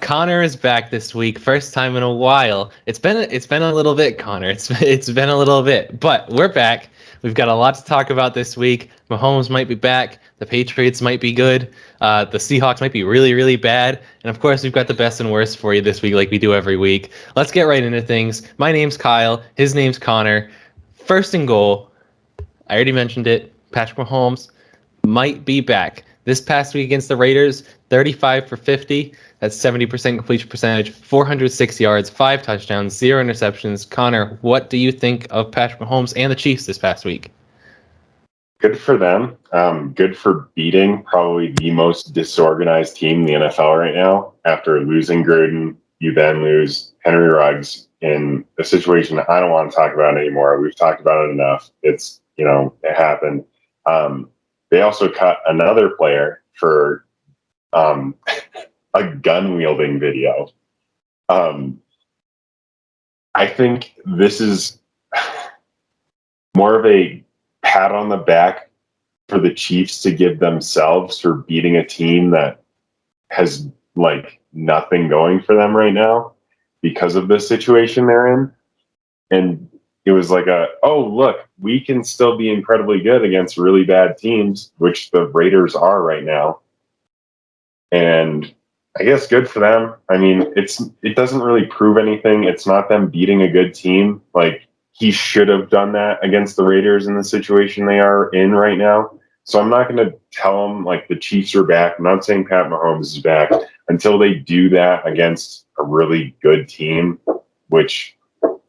Connor is back this week, first time in a while. It's been a little bit, Connor. It's been a little bit, but we're back. We've got a lot to talk about this week. Mahomes might be back. The Patriots might be good. The Seahawks might be really, really bad. And of course, we've got the best and worst for you this week, like we do every week. Let's get right into things. My name's Kyle. His name's Connor. First and goal. I already mentioned it. Patrick Mahomes might be back. This past week against the Raiders, 35 for 50. That's 70% completion percentage, 406 yards, 5 touchdowns, 0 interceptions. Connor, what do you think of Patrick Mahomes and the Chiefs this past week? Good for them. Good for beating probably the most disorganized team in the NFL right now. After losing Gruden, you then lose Henry Ruggs in a situation I don't want to talk about anymore. We've talked about it enough. It happened. They also cut another player for a gun-wielding video. I think this is more of a pat on the back for the Chiefs to give themselves for beating a team that has nothing going for them right now because of the situation they're in. And it was look, we can still be incredibly good against really bad teams, which the Raiders are right now. And I guess good for them. I mean, it doesn't really prove anything. It's not them beating a good team. He should have done that against the Raiders in the situation they are in right now. So I'm not going to tell them the Chiefs are back. I'm not saying Pat Mahomes is back until they do that against a really good team, which,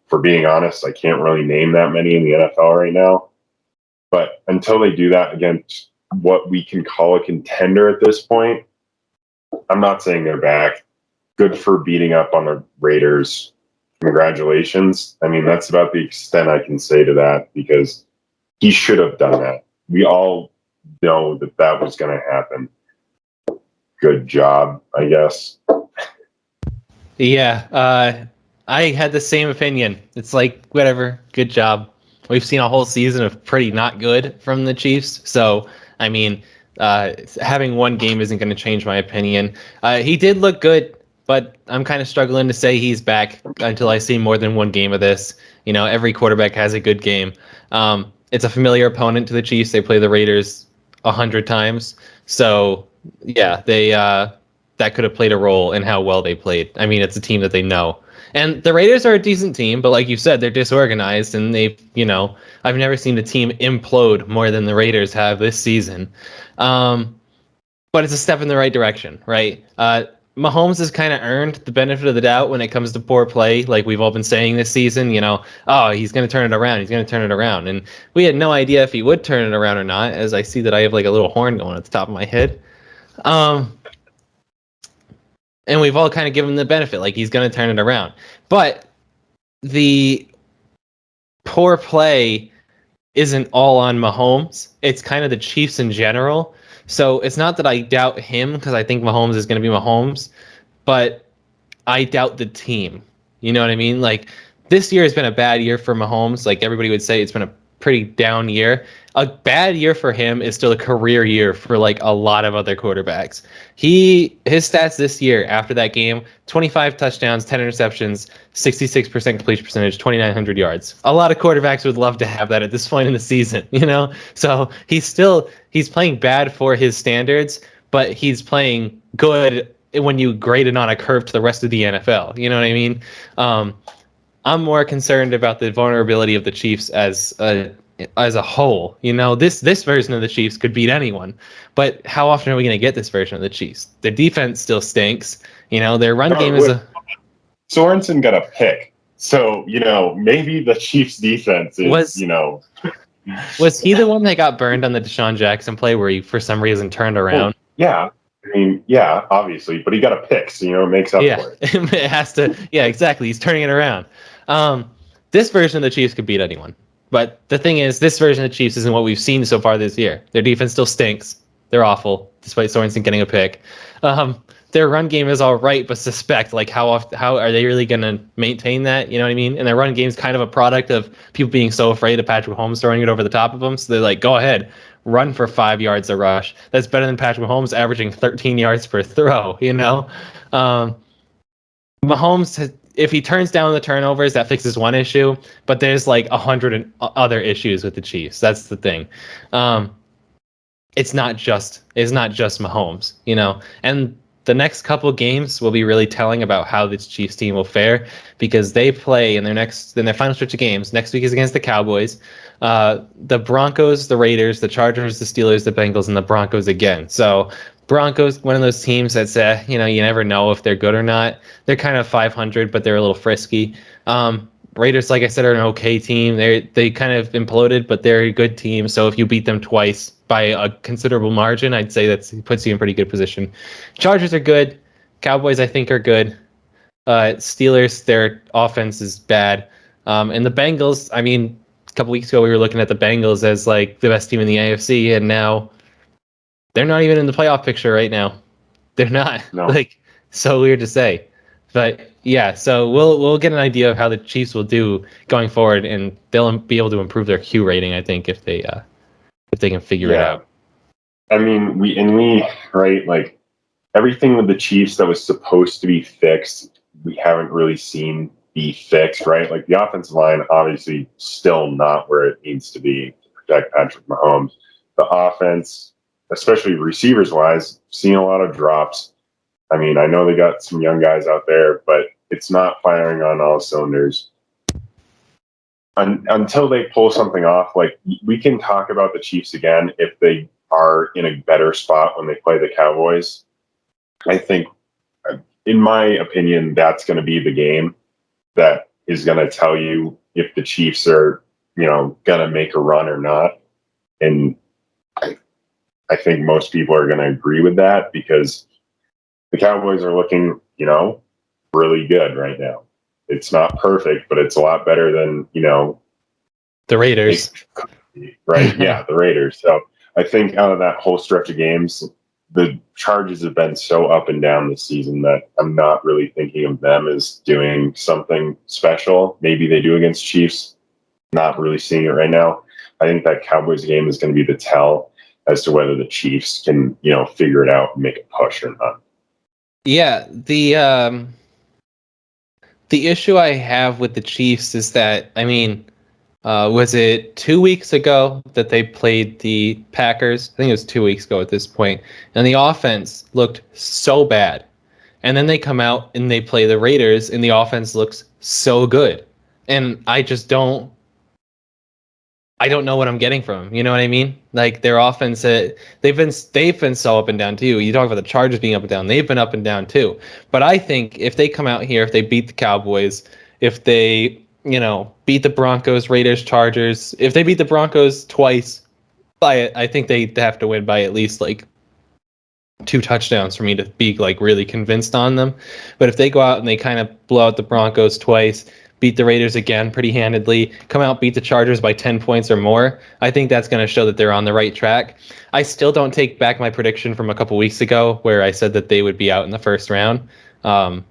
for being honest, I can't really name that many in the NFL right now. But until they do that against what we can call a contender at this point, I'm not saying they're back. Good for beating up on the Raiders. Congratulations. I mean, that's about the extent I can say to that because he should have done that. We all know that was going to happen. Good job, I guess. Yeah, I had the same opinion. It's whatever, good job. We've seen a whole season of pretty not good from the Chiefs. So, I mean, having one game isn't going to change my opinion. He did look good, but I'm kind of struggling to say he's back until I see more than one game of this. Every quarterback has a good game. It's a familiar opponent to the Chiefs. They play the Raiders 100 times. So, yeah, that could have played a role in how well they played. I mean, it's a team that they know. And the Raiders are a decent team, but like you said, they're disorganized, and I've never seen a team implode more than the Raiders have this season. But it's a step in the right direction, right? Mahomes has kind of earned the benefit of the doubt when it comes to poor play, like we've all been saying this season. He's going to turn it around. He's going to turn it around. And we had no idea if he would turn it around or not, as I see that I have a little horn going at the top of my head. And we've all kind of given him the benefit, he's going to turn it around. But the poor play isn't all on Mahomes. It's kind of the Chiefs in general. So it's not that I doubt him because I think Mahomes is going to be Mahomes, but I doubt the team. You know what I mean? This year has been a bad year for Mahomes. Everybody would say it's been a pretty down year. A bad year for him is still a career year for a lot of other quarterbacks. His stats this year after that game: 25 touchdowns, 10 interceptions, 66% completion percentage, 2,900 yards. A lot of quarterbacks would love to have that at this point in the season, So he's playing bad for his standards, but he's playing good when you grade it on a curve to the rest of the NFL. You know what I mean? I'm more concerned about the vulnerability of the Chiefs as a whole. This version of the Chiefs could beat anyone, but how often are we going to get this version of the Chiefs? Their defense still stinks. Their run game is Sorensen got a pick, so maybe the Chiefs' defense is Was he the one that got burned on the Deshaun Jackson play where he for some reason turned around? Yeah. I mean, yeah, obviously, but he got a pick, so it makes up for it. It has to. Yeah, exactly. He's turning it around. This version of the Chiefs could beat anyone. But the thing is, this version of the Chiefs isn't what we've seen so far this year. Their defense still stinks. They're awful, despite Sorensen getting a pick. Their run game is all right, but suspect how are they really going to maintain that? You know what I mean? And their run game is kind of a product of people being so afraid of Patrick Mahomes throwing it over the top of them. So they're go ahead, run for 5 yards a rush. That's better than Patrick Mahomes averaging 13 yards per throw. Mahomes, if he turns down the turnovers, that fixes one issue, but there's like 100 other issues with the Chiefs. That's the thing. It's not just Mahomes, and the next couple games will be really telling about how this Chiefs team will fare, because they play in their final stretch of games. Next week is against the Cowboys, the Broncos, the Raiders, the Chargers, the Steelers, the Bengals, and the Broncos again. So Broncos, one of those teams that's you never know if they're good or not. They're kind of 500, but they're a little frisky. Raiders, like I said, are an okay team. They kind of imploded, but they're a good team. So if you beat them twice by a considerable margin, I'd say that puts you in pretty good position. Chargers are good. Cowboys, I think, are good. Steelers, their offense is bad. And the Bengals, I mean, a couple weeks ago we were looking at the Bengals as like the best team in the AFC, and now they're not even in the playoff picture right now. They're not. No. Like, so weird to say. But yeah, so we'll get an idea of how the Chiefs will do going forward, and they'll be able to improve their Q rating, I think, if they can figure it out. I mean, we right, like everything with the Chiefs that was supposed to be fixed, we haven't really seen be fixed, right? Like the offensive line, obviously, still not where it needs to be to protect Patrick Mahomes. The offense, especially receivers wise, seeing a lot of drops. I mean, I know they got some young guys out there, but it's not firing on all cylinders. Until they pull something off, like we can talk about the Chiefs again if they are in a better spot when they play the Cowboys. I think, in my opinion, that's going to be the game that is going to tell you if the Chiefs are, going to make a run or not. And I think most people are going to agree with that, because the Cowboys are looking, really good right now. It's not perfect, but it's a lot better than, the Raiders. Right? Yeah, the Raiders. So I think out of that whole stretch of games, the Chargers have been so up and down this season that I'm not really thinking of them as doing something special. Maybe they do against Chiefs. Not really seeing it right now. I think that Cowboys game is going to be the tell as to whether the Chiefs can, figure it out and make a push or not. Yeah, the issue I have with the Chiefs is that, I mean, was it 2 weeks ago that they played the Packers? I think it was 2 weeks ago at this point, and the offense looked so bad. And then they come out and they play the Raiders, and the offense looks so good. And I don't know what I'm getting from them. You know what I mean? Like their offense, they've been so up and down too. You talk about the Chargers being up and down; they've been up and down too. But I think if they come out here, if they beat the Cowboys, if they beat the Broncos, Raiders, Chargers, if they beat the Broncos twice, I think they have to win by at least like 2 touchdowns for me to be like really convinced on them. But if they go out and they kind of blow out the Broncos twice, beat the Raiders again pretty handedly, come out, beat the Chargers by 10 points or more, I think that's going to show that they're on the right track. I still don't take back my prediction from a couple weeks ago where I said that they would be out in the first round. The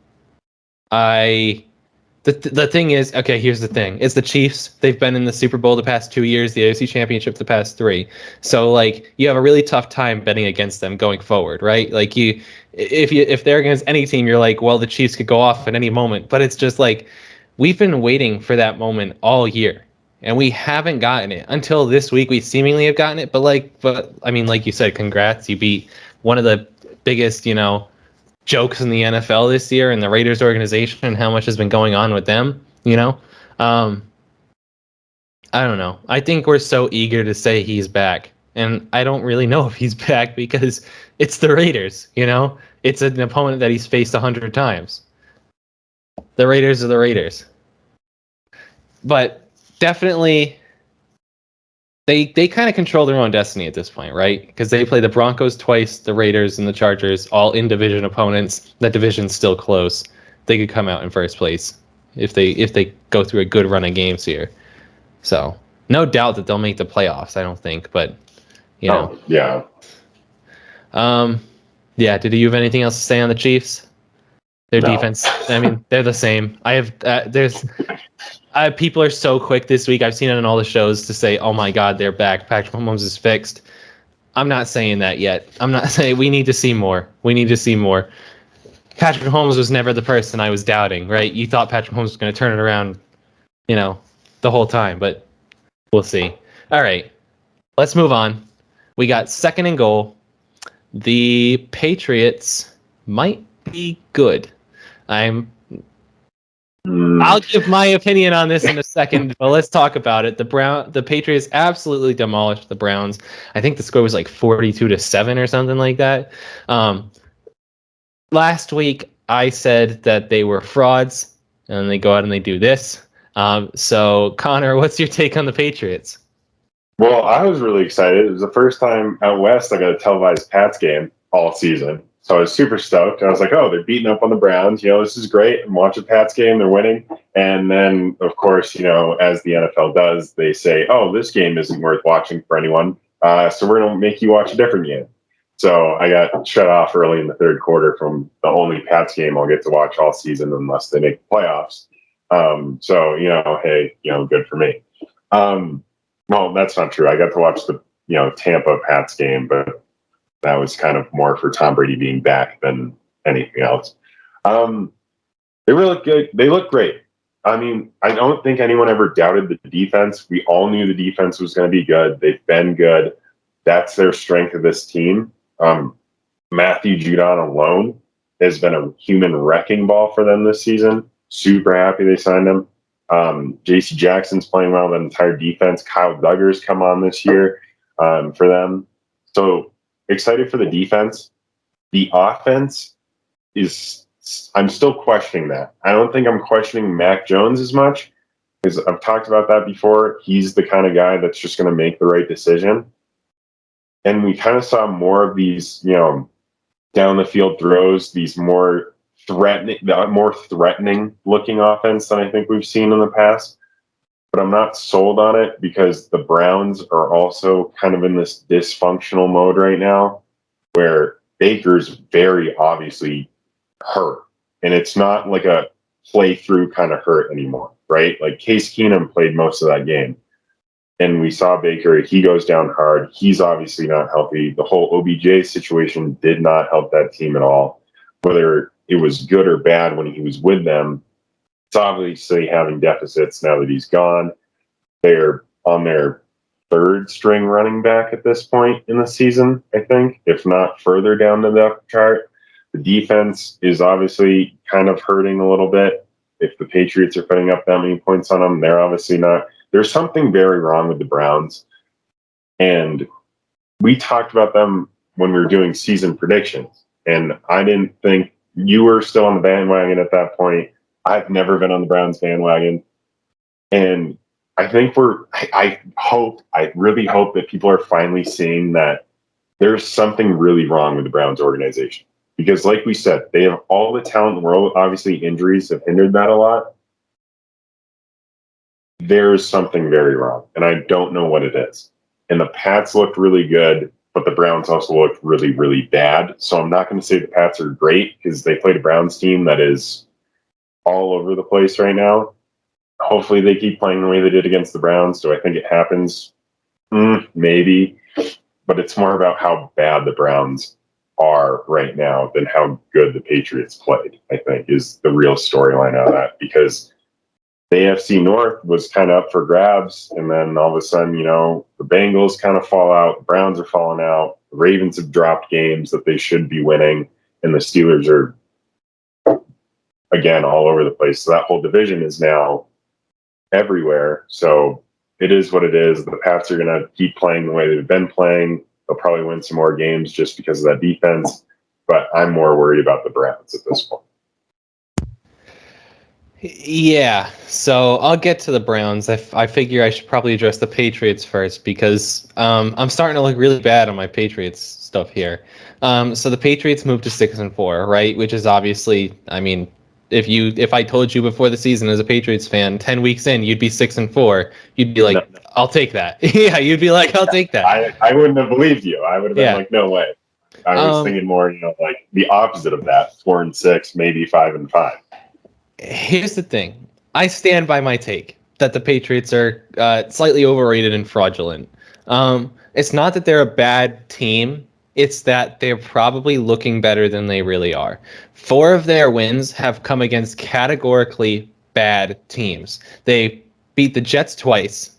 thing is, okay, here's the thing. It's the Chiefs. They've been in the Super Bowl the past 2 years, the AFC Championship the past 3. So, like, you have a really tough time betting against them going forward, right? Like, if they're against any team, you're like, well, the Chiefs could go off at any moment. But it's just like, we've been waiting for that moment all year, and we haven't gotten it until this week. We seemingly have gotten it, but I mean, like you said, congrats. You beat one of the biggest, jokes in the NFL this year, and the Raiders organization, and how much has been going on with them. I don't know. I think we're so eager to say he's back, and I don't really know if he's back because it's the Raiders. It's an opponent that he's faced 100 times. The Raiders are the Raiders. But definitely, they kind of control their own destiny at this point, right? Because they play the Broncos twice, the Raiders and the Chargers, all in-division opponents. That division's still close. They could come out in first place if they go through a good run of games here. So, no doubt that they'll make the playoffs, I don't think. But, Yeah. Yeah, did you have anything else to say on the Chiefs? Their defense, I mean, they're the same. People are so quick this week. I've seen it on all the shows to say, "Oh my God, they're back. Patrick Mahomes is fixed." I'm not saying that yet. I'm not saying we need to see more. We need to see more. Patrick Mahomes was never the person I was doubting, right? You thought Patrick Mahomes was going to turn it around, the whole time, but we'll see. All right, let's move on. We got 2nd and goal. The Patriots might be good. I'll give my opinion on this in a second, but let's talk about it. The Patriots absolutely demolished the Browns. I think the score was like 42-7 or something like that. Last week I said that they were frauds, and they go out and they do this. So Connor, what's your take on the Patriots? Well, I was really excited. It was the first time out west I got a televised Pats game all season. So I was super stoked. I was like, oh, they're beating up on the Browns. This is great. I'm watching Pats game. They're winning. And then, of course, as the NFL does, they say, oh, this game isn't worth watching for anyone. So we're going to make you watch a different game. So I got shut off early in the third quarter from the only Pats game I'll get to watch all season unless they make the playoffs. Hey, good for me. Well, that's not true. I got to watch the Tampa Pats game, but that was kind of more for Tom Brady being back than anything else. They really look good. They look great. I mean, I don't think anyone ever doubted the defense. We all knew the defense was going to be good. They've been good. That's their strength of this team. Matthew Judon alone has been a human wrecking ball for them this season. Super happy they signed him. J.C. Jackson's playing well. The entire defense. Kyle Duggar's come on this year for them. So excited for the defense. The offense is. I'm still questioning that. I don't think I'm questioning Mac Jones as much because I've talked about that before. He's the kind of guy that's just going to make the right decision. And we kind of saw more of these, down the field throws, these more threatening looking offense than I think we've seen in the past. But I'm not sold on it because the Browns are also kind of in this dysfunctional mode right now where Baker's very obviously hurt. And it's not like a play through kind of hurt anymore, right? Like Case Keenum played most of that game. And we saw Baker, he goes down hard. He's obviously not healthy. The whole OBJ situation did not help that team at all. Whether it was good or bad when he was with them, it's obviously having deficits now that he's gone. They're on their 3rd string running back at this point in the season, I think, if not further down the depth chart. The defense is obviously kind of hurting a little bit. If the Patriots are putting up that many points on them, they're obviously not. There's something very wrong with the Browns. And we talked about them when we were doing season predictions. And I didn't think you were still on the bandwagon at that point. I've never been on the Browns bandwagon. And I think I really hope that people are finally seeing that there's something really wrong with the Browns organization. Because like we said, they have all the talent in the world. Obviously, injuries have hindered that a lot. There's something very wrong, and I don't know what it is. And the Pats looked really good, but the Browns also looked really, really bad. So I'm not going to say the Pats are great because they played a Browns team that is all over the place right now. Hopefully they keep playing the way they did against the Browns. Do I think it happens? Maybe. But it's more about how bad the Browns are right now than how good the Patriots played, I think, is the real storyline out of that. Because the AFC North was kind of up for grabs, and then all of a sudden, the Bengals kind of fall out, the Browns are falling out, the Ravens have dropped games that they should be winning, and the Steelers are, again, all over the place. So that whole division is now everywhere. So it is what it is. The Pats are going to keep playing the way they've been playing. They'll probably win some more games just because of that defense, but I'm more worried about the Browns at this point. Yeah, so I'll get to the Browns. I figure I should probably address the Patriots first because I'm starting to look really bad on my Patriots stuff here. So the Patriots moved to 6-4, right? Which is obviously, I mean, if I told you before the season as a Patriots fan, 10 weeks in, you'd be 6-4, you'd be like, no. I'll take that. Yeah, you'd be like, I'll take that. I wouldn't have believed you. I would have been like, no way. I was thinking more, like the opposite of that, 4-6, maybe 5-5. Here's the thing. I stand by my take that the Patriots are slightly overrated and fraudulent. It's not that they're a bad team It's that they're probably looking better than they really are. 4 of their wins have come against categorically bad teams. They beat the Jets twice.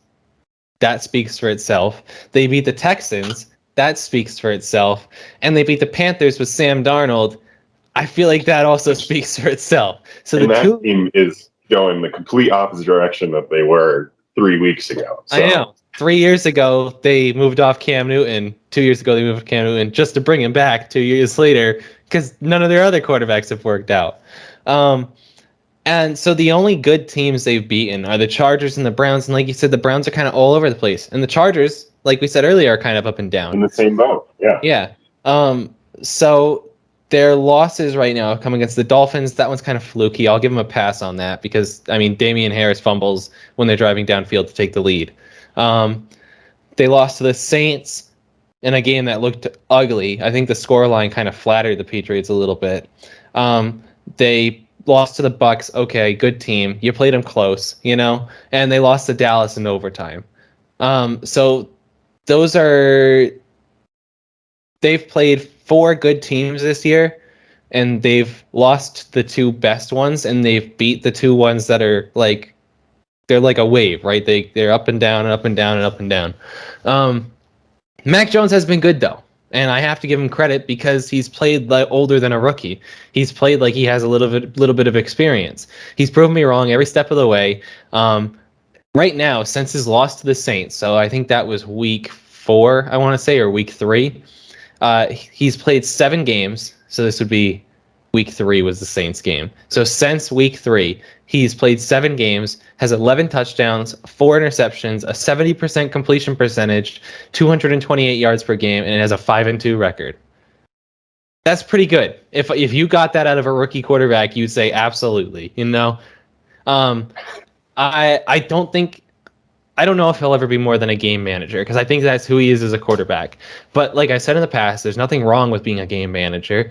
That speaks for itself. They beat the Texans. That speaks for itself. And they beat the Panthers with Sam Darnold. I feel like that also speaks for itself. So and the that team is going the complete opposite direction that they were 3 weeks ago. So. I know. 3 years ago, they moved off Cam Newton. 2 years ago, they moved Cam Newton just to bring him back 2 years later because none of their other quarterbacks have worked out. And so the only good teams they've beaten are the Chargers and the Browns. And like you said, the Browns are kind of all over the place. And the Chargers, like we said earlier, are kind of up and down. In the same boat, yeah. Yeah. So their losses right now come against the Dolphins. That one's kind of fluky. I'll give them a pass on that because, I mean, Damian Harris fumbles when they're driving downfield to take the lead. They lost to the Saints in a game that looked ugly. I think the scoreline kind of flattered the Patriots a little bit. They lost to the Bucks. Okay, good team. You played them close, you know, and they lost to Dallas in overtime. So those are, they've played 4 good teams this year, and they've lost the 2 best ones, and they've beat the 2 ones that are like, they're like a wave, right? They're up and down and up and down and up and down. Mac Jones has been good though, and I have to give him credit because he's played like older than a rookie. He's played like he has a little bit of experience. He's proven me wrong every step of the way. Right now, since his loss to the Saints, so I think that was week 4, I want to say, or week 3. He's played 7 games, so this would be week 3 was the Saints game. So since week 3, he's played 7 games, has 11 touchdowns, 4 interceptions, a 70% completion percentage, 228 yards per game, and it has a 5-2 record. That's pretty good. If you got that out of a rookie quarterback, you'd say absolutely. You know, I don't know if he'll ever be more than a game manager because I think that's who he is as a quarterback. But like I said in the past, there's nothing wrong with being a game manager.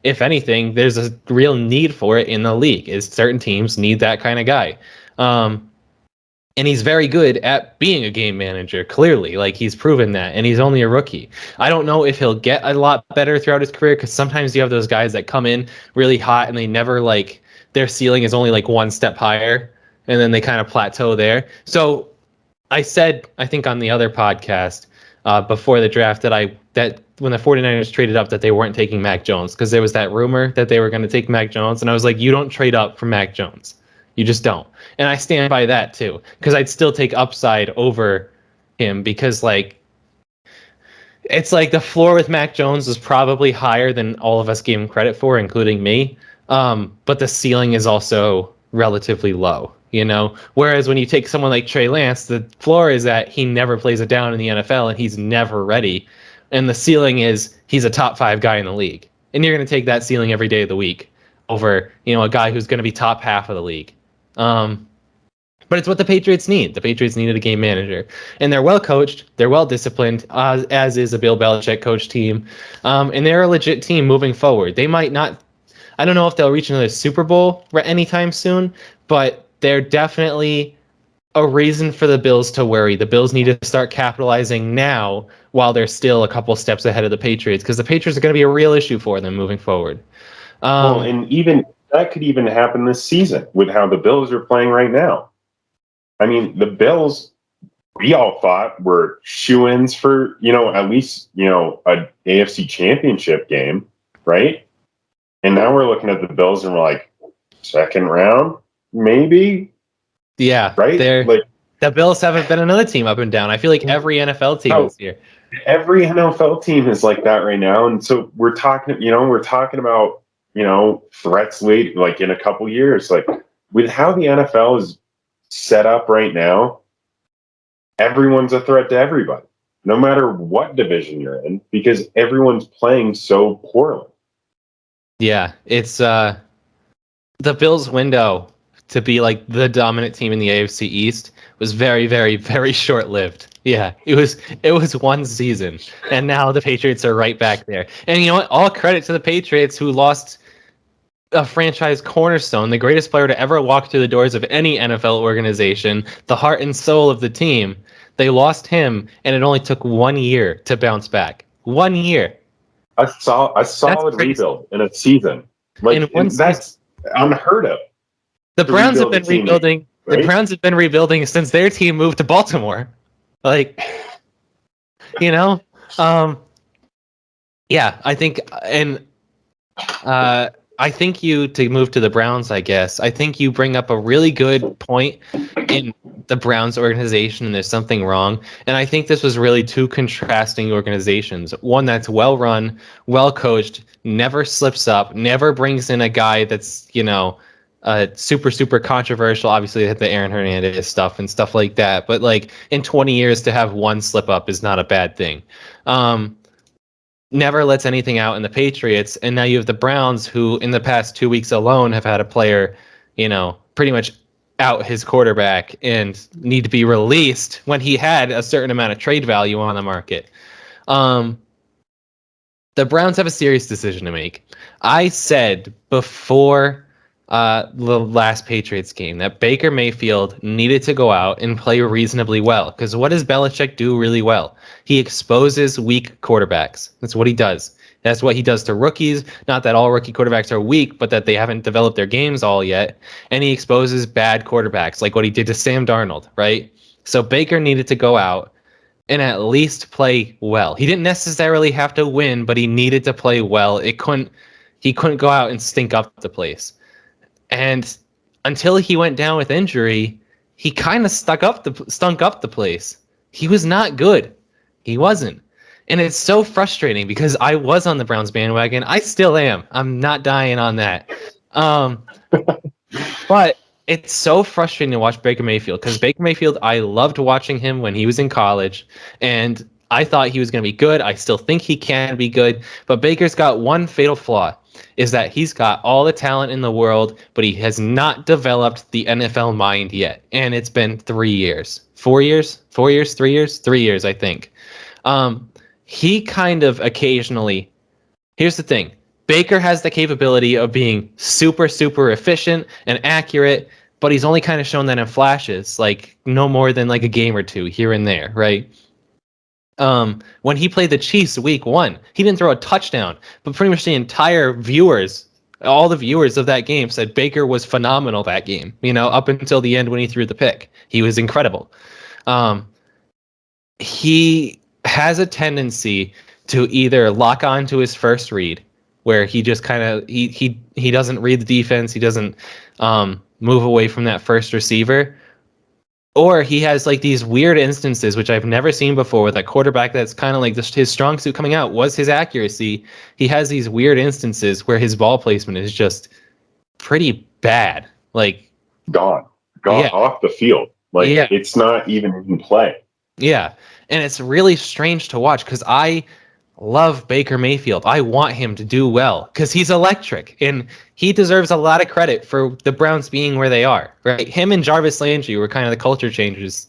If anything, there's a real need for it in the league. Is certain teams need that kind of guy. And he's very good at being a game manager, clearly. Like, he's proven that, and he's only a rookie. I don't know if he'll get a lot better throughout his career because sometimes you have those guys that come in really hot and they never, like, their ceiling is only, like, 1 step higher, and then they kind of plateau there. So I said, I think on the other podcast before the draft that when the 49ers traded up that they weren't taking Mac Jones because there was that rumor that they were going to take Mac Jones, and I was like, you don't trade up for Mac Jones. You just don't. And I stand by that too, because I'd still take upside over him because, like, it's like the floor with Mac Jones was probably higher than all of us gave him credit for, including me. But the ceiling is also relatively low, you know? Whereas when you take someone like Trey Lance, the floor is that he never plays it down in the NFL and he's never ready. And the ceiling is he's a top 5 guy in the league. And you're going to take that ceiling every day of the week over, you know, a guy who's going to be top half of the league. But it's what the Patriots need. The Patriots needed a game manager. And they're well coached. They're well disciplined, as is a Bill Belichick coach team. And they're a legit team moving forward. They might not, I don't know if they'll reach another Super Bowl anytime soon, but they're definitely a reason for the Bills to worry. The Bills need to start capitalizing now while they're still a couple steps ahead of the Patriots, because the Patriots are going to be a real issue for them moving forward. Well, and even that could even happen this season with how the Bills are playing right now. I mean, the Bills, we all thought were shoo-ins for, you know, at least, you know, a AFC championship game, right? And now we're looking at the Bills and we're like, second round, maybe? Yeah, right? Like, the Bills haven't been another team up and down. I feel like every NFL team is here. Every NFL team is like that right now. And so we're talking about, you know, threats late, like in a couple years. Like, with how the NFL is set up right now, everyone's a threat to everybody, no matter what division you're in, because everyone's playing so poorly. Yeah, it's the Bills' window to be like the dominant team in the AFC East was very, very, very short-lived. Yeah, it was one season, and now the Patriots are right back there. And you know what? All credit to the Patriots, who lost a franchise cornerstone, the greatest player to ever walk through the doors of any NFL organization, the heart and soul of the team. They lost him, and it only took 1 year to bounce back. 1 year. a solid rebuild in a season. Like, and that's unheard of. The Browns have been rebuilding. Right? The Browns have been rebuilding since their team moved to Baltimore. Like, you know, yeah, I think, and I think to move to the Browns, I guess, I think you bring up a really good point in the Browns organization, and there's something wrong. And I think this was really two contrasting organizations. One that's well run, well coached, never slips up, never brings in a guy that's, super, super controversial. Obviously, they had the Aaron Hernandez stuff and stuff like that. But like in 20 years to have one slip up is not a bad thing. Never lets anything out in the Patriots, and now you have the Browns, who in the past 2 weeks alone have had a player, pretty much out his quarterback and need to be released when he had a certain amount of trade value on the market. The Browns have a serious decision to make. I said before the last Patriots game that Baker Mayfield needed to go out and play reasonably well. Because what does Belichick do really well? He exposes weak quarterbacks. That's what he does. That's what he does to rookies. Not that all rookie quarterbacks are weak, but that they haven't developed their games all yet. And he exposes bad quarterbacks, like what he did to Sam Darnold, right? So Baker needed to go out and at least play well. He didn't necessarily have to win, but he needed to play well. He couldn't go out and stink up the place. And until he went down with injury, he kind of stunk up the place. He was not good. He wasn't. And it's so frustrating because I was on the Browns bandwagon. I still am. I'm not dying on that. But it's so frustrating to watch Baker Mayfield, because Baker Mayfield, I loved watching him when he was in college, and I thought he was going to be good. I still think he can be good. But Baker's got one fatal flaw, is that he's got all the talent in the world, but he has not developed the NFL mind yet. And it's been 3 years. 4 years? 4 years? 3 years? 3 years, I think. He kind of occasionally... Here's the thing. Baker has the capability of being super, super efficient and accurate, but he's only kind of shown that in flashes, like no more than like a game or two here and there, right? When he played the Chiefs week 1, he didn't throw a touchdown, but pretty much the entire all the viewers of that game said Baker was phenomenal that game, up until the end when he threw the pick. He was incredible. He has a tendency to either lock on to his first read, where he just kind of, he doesn't read the defense, he doesn't move away from that first receiver. Or he has like these weird instances, which I've never seen before, with a quarterback that's kind of like his strong suit coming out was his accuracy. He has these weird instances where his ball placement is just pretty bad. Like gone off the field. Like It's not even in play. Yeah. And it's really strange to watch, because I love Baker Mayfield. I want him to do well because he's electric, and he deserves a lot of credit for the Browns being where they are, right? Him and Jarvis Landry were kind of the culture changers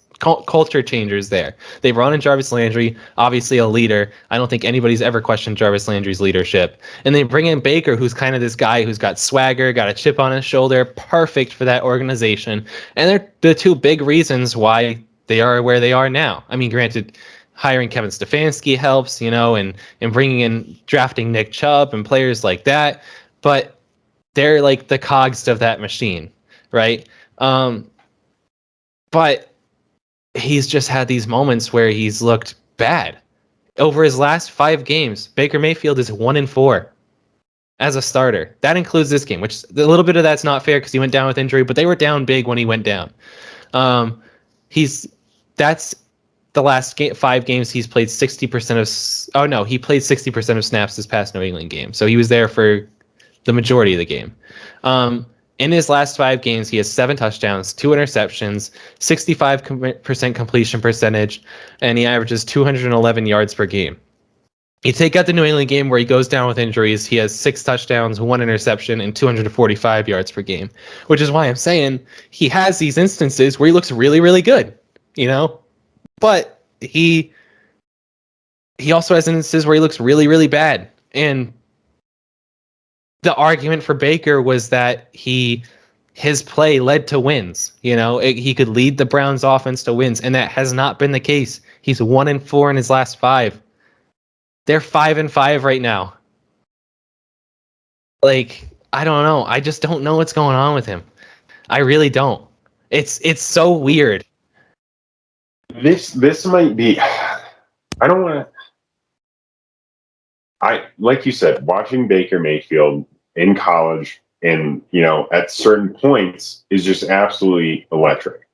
there. They brought in Jarvis Landry, obviously a leader. I don't think anybody's ever questioned Jarvis Landry's leadership. And they bring in Baker, who's kind of this guy who's got swagger, got a chip on his shoulder, perfect for that organization. And they're the two big reasons why they are where they are now. I mean, granted, hiring Kevin Stefanski helps, and bringing in, drafting Nick Chubb and players like that. But they're like the cogs of that machine, right? But he's just had these moments where he's looked bad. Over his last 5 games, Baker Mayfield is 1-4 as a starter. That includes this game, which a little bit of that's not fair because he went down with injury, but they were down big when he went down. That's the last 5 games he's played 60% of. He played 60% of snaps this past New England game, so he was there for the majority of the game. In his last 5 games, he has 7 touchdowns, 2 interceptions, 65% completion percentage, and he averages 211 yards per game. You take out the New England game where he goes down with injuries, he has 6 touchdowns, 1 interception, and 245 yards per game, which is why I'm saying he has these instances where he looks really, really good, But he also has instances where he looks really, really bad. And the argument for Baker was that his play led to wins. He could lead the Browns offense to wins, and that has not been the case. He's 1-4 in his last 5. They're 5-5 right now. Like, I don't know. I just don't know what's going on with him. I really don't. It's so weird. This might be. I don't want to. Like you said, watching Baker Mayfield in college and at certain points is just absolutely electric.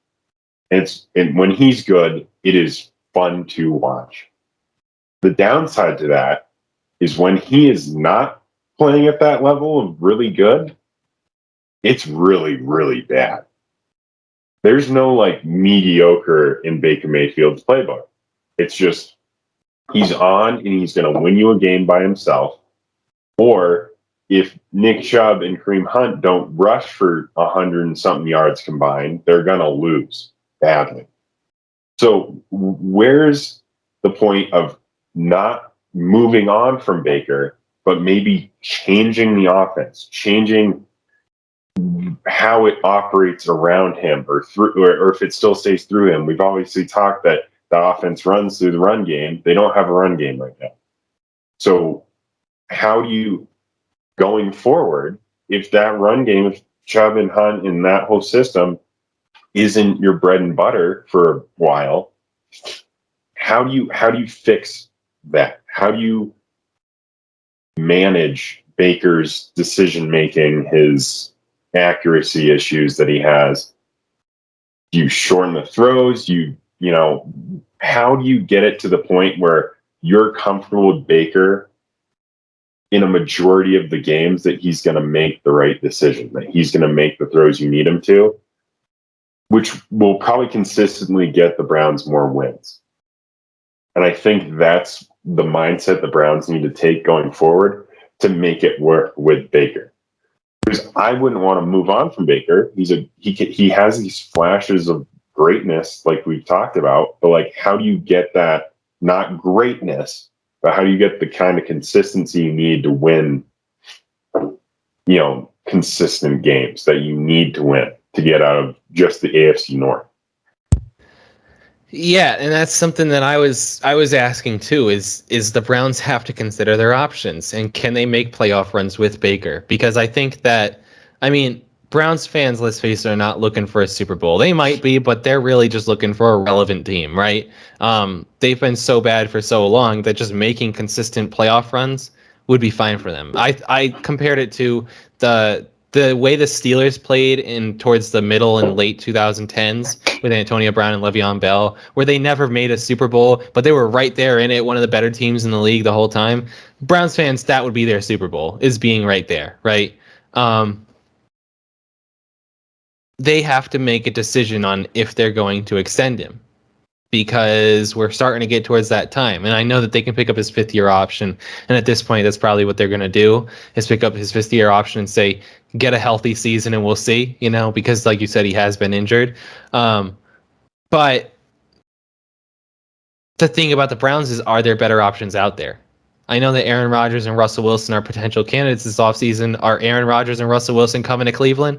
And when he's good, it is fun to watch. The downside to that is when he is not playing at that level of really good, it's really, really bad. There's no like mediocre in Baker Mayfield's playbook. It's just he's on and he's going to win you a game by himself. Or if Nick Chubb and Kareem Hunt don't rush for 100 and something yards combined, they're going to lose badly. So where's the point of not moving on from Baker, but maybe changing the offense, changing how it operates around him or through, or if it still stays through him? We've obviously talked that the offense runs through the run game. They don't have a run game right now. So how do you, going forward, if that run game, if Chubb and Hunt and that whole system isn't your bread and butter for a while, how do you fix that? How do you manage Baker's decision making, his accuracy issues that he has? Do you shorten the throws? How do you get it to the point where you're comfortable with Baker in a majority of the games that he's going to make the right decision, that he's going to make the throws you need him to, which will probably consistently get the Browns more wins? And I think that's the mindset the Browns need to take going forward to make it work with Baker. Because I wouldn't want to move on from Baker. He has these flashes of greatness, like we've talked about, but like, how do you get that, not greatness, but how do you get the kind of consistency you need to win, consistent games that you need to win to get out of just the AFC North? Yeah, and that's something that I was asking too, is the Browns have to consider their options, and can they make playoff runs with Baker? Because I think that, Browns fans, let's face it, are not looking for a Super Bowl. They might be, but they're really just looking for a relevant team, right? They've been so bad for so long that just making consistent playoff runs would be fine for them. I compared it to the way the Steelers played in towards the middle and late 2010s with Antonio Brown and Le'Veon Bell, where they never made a Super Bowl, but they were right there in it, one of the better teams in the league the whole time. Browns fans, that would be their Super Bowl, is being right there, right? They have to make a decision on if they're going to extend him, because we're starting to get towards that time. And I know that they can pick up his fifth-year option. And at this point, that's probably what they're going to do, is pick up his fifth-year option and say, get a healthy season and we'll see, because like you said, he has been injured. But the thing about the Browns is, are there better options out there? I know that Aaron Rodgers and Russell Wilson are potential candidates this offseason. Are Aaron Rodgers and Russell Wilson coming to Cleveland?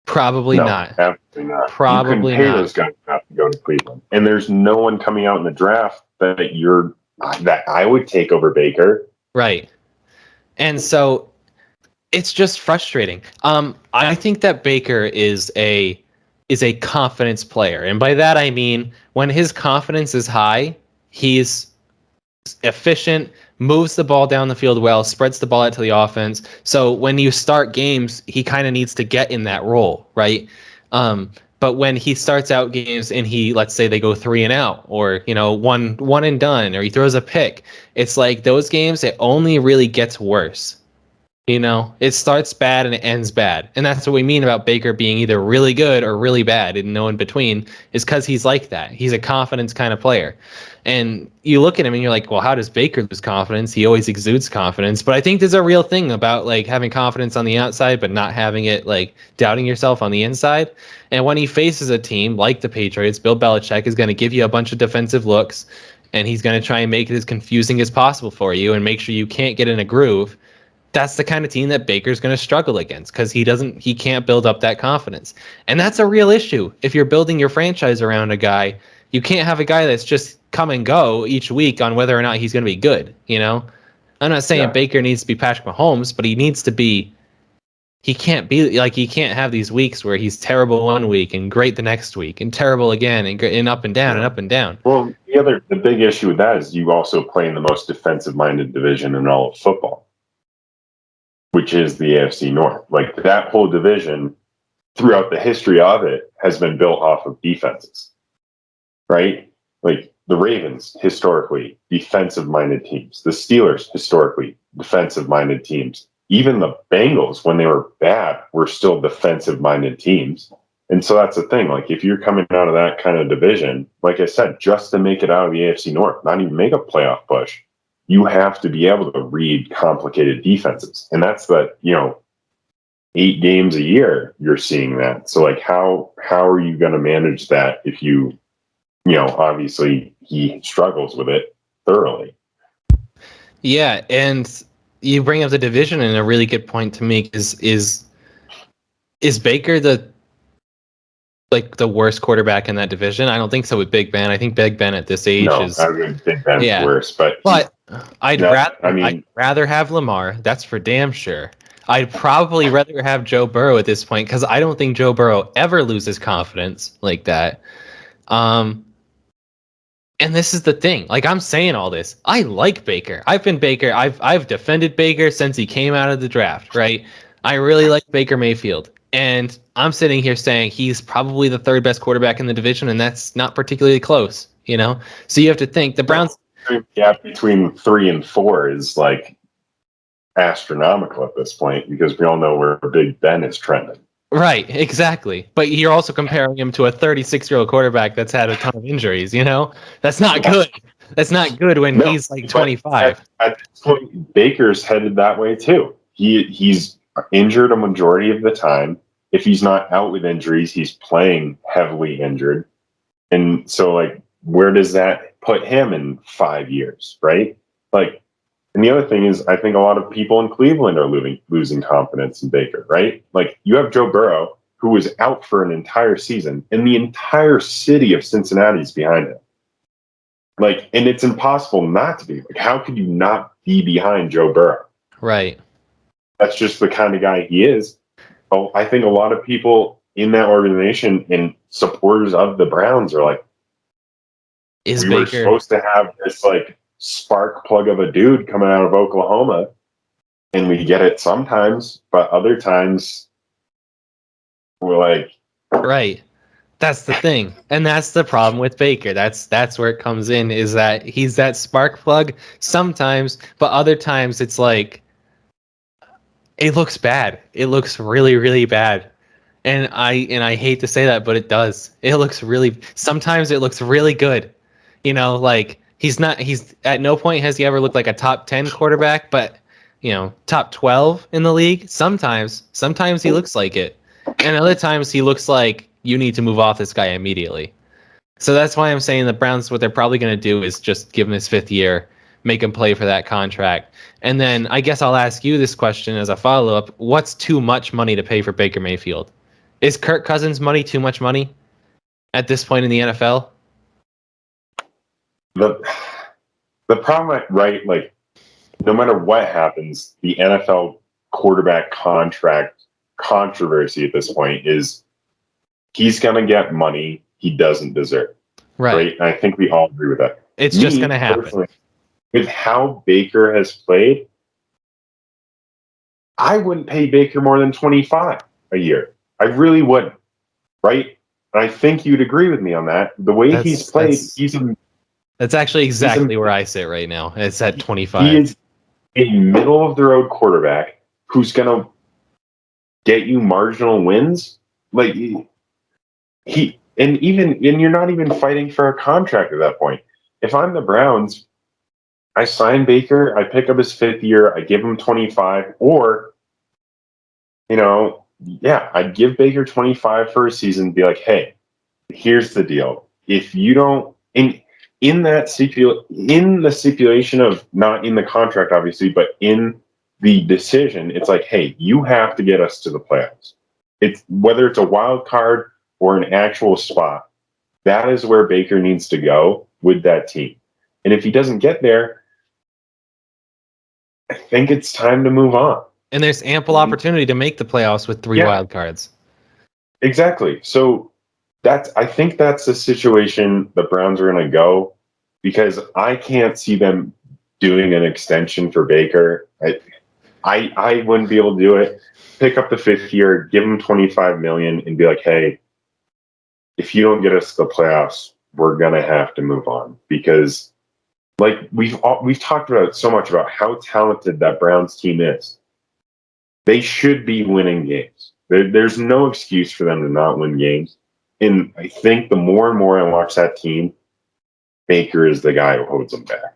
Probably No, not. absolutely not. Probably you couldn't pay not. those guys not to go to Cleveland. And there's no one coming out in the draft that I would take over Baker. Right. And so it's just frustrating. I think that Baker is a confidence player. And by that I mean, when his confidence is high, he's efficient, moves the ball down the field well, spreads the ball out to the offense. So when you start games, he kind of needs to get in that role, right? But when he starts out games and let's say they go 3 and out, or one and done, or he throws a pick, it's like those games, it only really gets worse. It starts bad and it ends bad. And that's what we mean about Baker being either really good or really bad and no in between, is because he's like that. He's a confidence kind of player. And you look at him and you're like, well, how does Baker lose confidence? He always exudes confidence. But I think there's a real thing about like having confidence on the outside, but not having it, like doubting yourself on the inside. And when he faces a team like the Patriots, Bill Belichick is going to give you a bunch of defensive looks, and he's going to try and make it as confusing as possible for you and make sure you can't get in a groove. That's the kind of team that Baker's going to struggle against, because he can't build up that confidence. And that's a real issue. If you're building your franchise around a guy, you can't have a guy that's just come and go each week on whether or not he's going to be good, I'm not saying Baker needs to be Patrick Mahomes, but he needs to be. He can't be like, he can't have these weeks where he's terrible one week and great the next week and terrible again and up and down and up and down. Well, the big issue with that is you also play in the most defensive-minded division in all of football, which is the AFC North. Like, that whole division, throughout the history of it, has been built off of defenses, right? Like, the Ravens, historically, defensive-minded teams. The Steelers, historically, defensive-minded teams. Even the Bengals, when they were bad, were still defensive-minded teams. And so that's the thing. Like, if you're coming out of that kind of division, like I said, just to make it out of the AFC North, not even make a playoff push, you have to be able to read complicated defenses. And that's 8 games a year you're seeing that. So, like, how are you going to manage that if obviously he struggles with it thoroughly? Yeah, and you bring up the division, and a really good point to make is Baker the worst quarterback in that division? I don't think so with Big Ben. I think Big Ben at this age is. I would think Ben's worse, but I'd rather have Lamar. That's for damn sure. I'd probably rather have Joe Burrow at this point because I don't think Joe Burrow ever loses confidence like that. And this is the thing. Like, I'm saying all this. I like Baker. I've been Baker. I've defended Baker since he came out of the draft, right? I really like Baker Mayfield. And I'm sitting here saying he's probably the third best quarterback in the division, and that's not particularly close, So you have to think the Browns. The gap between 3 and 4 is like astronomical at this point because we all know where Big Ben is trending. Right, exactly. But you're also comparing him to a 36-year-old quarterback that's had a ton of injuries, That's not good. That's not good when he's like 25. At this point, Baker's headed that way too. He's injured a majority of the time. If he's not out with injuries, he's playing heavily injured. And so, like, where does that put him in 5 years, right? Like, and the other thing is, I think a lot of people in Cleveland are losing confidence in Baker, right? Like, you have Joe Burrow, who was out for an entire season, and the entire city of Cincinnati is behind him. Like, and it's impossible not to be. Like, how could you not be behind Joe Burrow? Right. That's just the kind of guy he is. Oh, I think a lot of people in that organization and supporters of the Browns are like, we were supposed to have this, like, spark plug of a dude coming out of Oklahoma, and we get it sometimes, but other times we're like, right. That's the thing, and that's the problem with Baker. That's where it comes in, is that he's that spark plug sometimes, but other times it's like it looks bad. It looks really, really bad, and I hate to say that, but it does. Sometimes it looks really good, like. He's at no point has he ever looked like a top 10 quarterback, but top 12 in the league. Sometimes he looks like it, and other times he looks like you need to move off this guy immediately. So that's why I'm saying the Browns, what they're probably going to do is just give him his 5th year, make him play for that contract, and then I guess I'll ask you this question as a follow up: what's too much money to pay for Baker Mayfield? Is Kirk Cousins' money too much money at this point in the NFL? The problem, right, like, no matter what happens, the NFL quarterback contract controversy at this point is he's going to get money he doesn't deserve. Right? And I think we all agree with that. It's just going to happen. With how Baker has played, I wouldn't pay Baker more than $25 a year. I really wouldn't. Right? And I think you'd agree with me on that. The way he's played, that's actually exactly where I sit right now. It's at 25. He is a middle-of-the-road quarterback who's going to get you marginal wins. Like, and you're not even fighting for a contract at that point. If I'm the Browns, I sign Baker, I pick up his 5th year, I give him 25, or, I'd give Baker 25 for a season, be like, hey, here's the deal. If you don't, in the stipulation of, not in the contract, obviously, but in the decision, it's like, hey, you have to get us to the playoffs. It's whether it's a wild card or an actual spot, that is where Baker needs to go with that team. And if he doesn't get there, I think it's time to move on. And there's ample opportunity to make the playoffs with 3 wild cards. Exactly. So I think that's the situation the Browns are going to go, because I can't see them doing an extension for Baker. I wouldn't be able to do it. Pick up the 5th year, give him $25 million, and be like, hey, if you don't get us to the playoffs, we're gonna have to move on, because like we've talked about so much about how talented that Browns team is. They should be winning games. There's no excuse for them to not win games. And I think the more and more I watch that team, Baker is the guy who holds them back.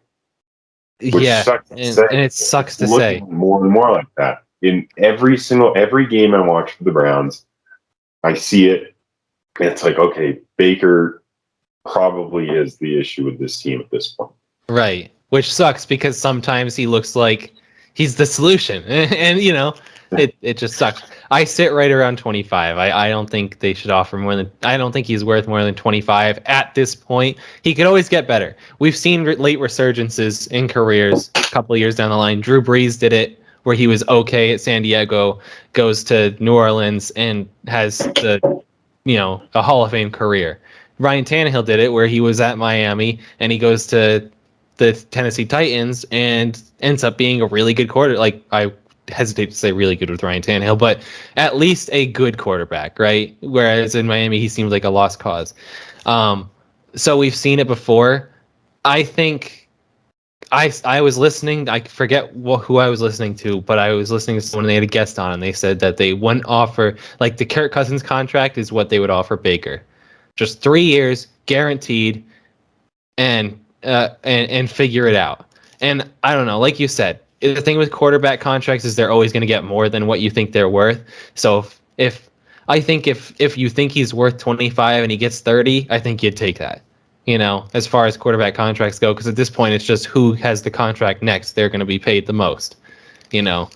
Which sucks to say. And it sucks to looking say. More and more like that. In every game I watch for the Browns, I see it. And it's like, okay, Baker probably is the issue with this team at this point. Right. Which sucks, because sometimes he looks like he's the solution. And it just sucks. I sit right around 25. I don't think they should offer more than, I don't think he's worth more than 25 at this point. He could always get better. We've seen late resurgences in careers a couple of years down the line. Drew Brees did it, where he was okay at San Diego, goes to New Orleans and has a Hall of Fame career. Ryan Tannehill did it, where he was at Miami and he goes to the Tennessee Titans and ends up being a really good quarterback. I hesitate to say really good with Ryan Tannehill, but at least a good quarterback, right? Whereas in Miami, he seemed like a lost cause. So we've seen it before. I think I was listening. I forget who I was listening to, but I was listening to someone, they had a guest on, and they said that they wouldn't offer, like, the Kirk Cousins contract is what they would offer Baker. Just 3 years, guaranteed, and figure it out. And I don't know, like you said, the thing with quarterback contracts is they're always going to get more than what you think they're worth. So if you think he's worth 25 and he gets 30, I think you'd take that. As far as quarterback contracts go, because at this point it's just who has the contract next. They're going to be paid the most. Yeah,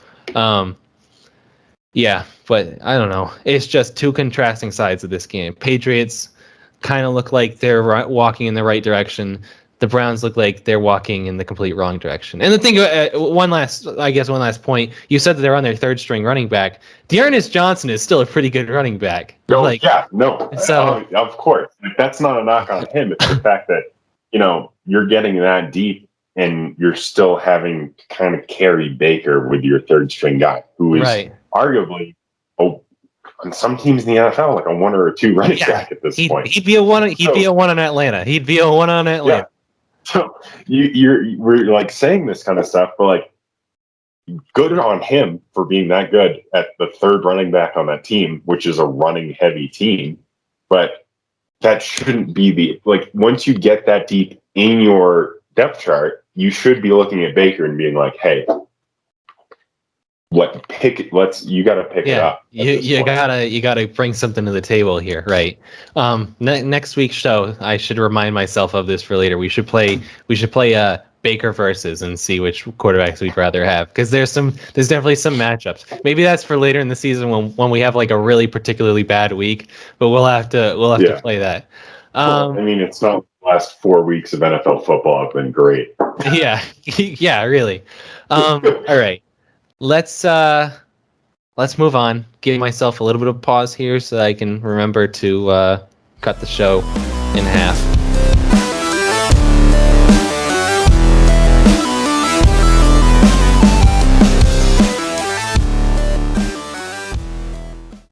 but I don't know. It's just two contrasting sides of this game. Patriots kind of look like they're walking in the right direction. The Browns look like they're walking in the complete wrong direction. And the thing, one last point. You said that they're on their third string running back. Dearness Johnson is still a pretty good running back. So of course, that's not a knock on him. It's the fact that you're getting that deep and you're still having to kind of carry Baker with your third string guy, who is arguably on some teams in the NFL like a 1 or a 2 running back at this point. He'd be a one. He'd be a one on Atlanta. He'd be a one on Atlanta. Yeah. So we're like saying this kind of stuff, but like, good on him for being that good at the third running back on that team, which is a running heavy team. But that shouldn't be once you get that deep in your depth chart, you should be looking at Baker and being like, hey, you got to pick it up. You gotta bring something to the table here, right? Next week's show, I should remind myself of this for later. We should play Baker versus and see which quarterbacks we'd rather have, because there's definitely some matchups. Maybe that's for later in the season when we have like a really particularly bad week, but we'll have to play that. It's not the last 4 weeks of NFL football have been great. Yeah, really. All right. Let's move on. Give myself a little bit of pause here so that I can remember to cut the show in half.